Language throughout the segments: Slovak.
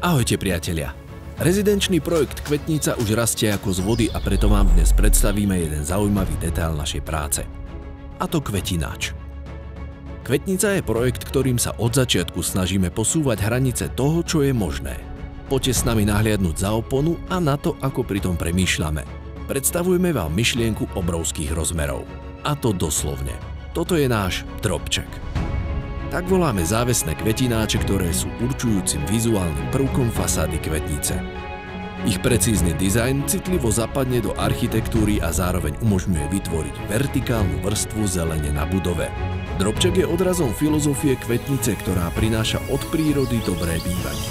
Ahojte priatelia. Rezidenčný projekt Kvetnica už rastie ako z vody a preto vám dnes predstavíme jeden zaujímavý detail našej práce. A to kvetináč. Kvetnica je projekt, ktorým sa od začiatku snažíme posúvať hranice toho, čo je možné. Poďte s nami nahliadnúť za oponu a na to, ako pri tom premýšľame. Predstavujeme vám myšlienku obrovských rozmerov. A to doslovne. Toto je náš drobček. Tak voláme závesné kvetináče, ktoré sú určujúcim vizuálnym prvkom fasády kvetnice. Ich precízny dizajn citlivo zapadne do architektúry a zároveň umožňuje vytvoriť vertikálnu vrstvu zelene na budove. Drobček je odrazom filozofie kvetnice, ktorá prináša od prírody dobré bývanie.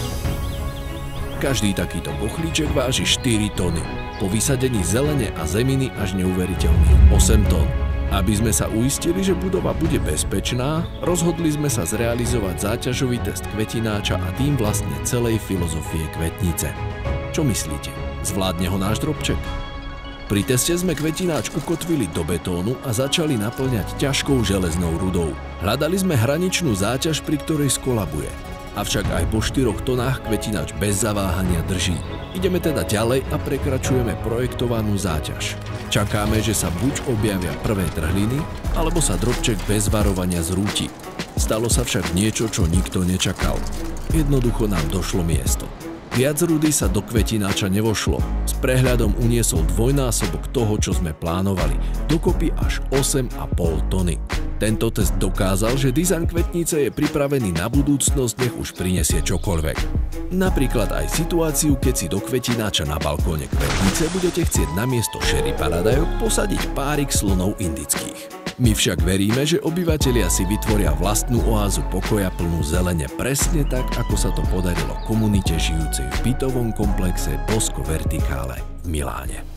Každý takýto bochlíček váži 4 tony, po vysadení zelene a zeminy až neuveriteľných 8 tón. Aby sme sa uistili, že budova bude bezpečná, rozhodli sme sa zrealizovať záťažový test kvetináča a tým vlastne celej filozofie kvetnice. Čo myslíte? Zvládne ho náš drobček? Pri teste sme kvetináč ukotvili do betónu a začali naplňať ťažkou železnou rudou. Hľadali sme hraničnú záťaž, pri ktorej skolabuje. Avšak aj po 4 tonách kvetináč bez zaváhania drží. Ideme teda ďalej a prekračujeme projektovanú záťaž. Čakáme, že sa buď objavia prvé trhliny, alebo sa drobček bez varovania zrúti. Stalo sa však niečo, čo nikto nečakal. Jednoducho nám došlo miesto. Viac rudy sa do kvetináča nevošlo. S prehľadom uniesol dvojnásobok toho, čo sme plánovali. Dokopy až 8,5 tony. Tento test dokázal, že dizajn kvetnice je pripravený na budúcnosť, nech už prinesie čokoľvek. Napríklad aj situáciu, keď si do kvetináča na balkóne kvetnice budete chcieť namiesto sherry paradajok posadiť párik slonov indických. My však veríme, že obyvatelia si vytvoria vlastnú oázu pokoja plnú zelene presne tak, ako sa to podarilo komunite žijúcej v bytovom komplexe Bosco Verticale v Miláne.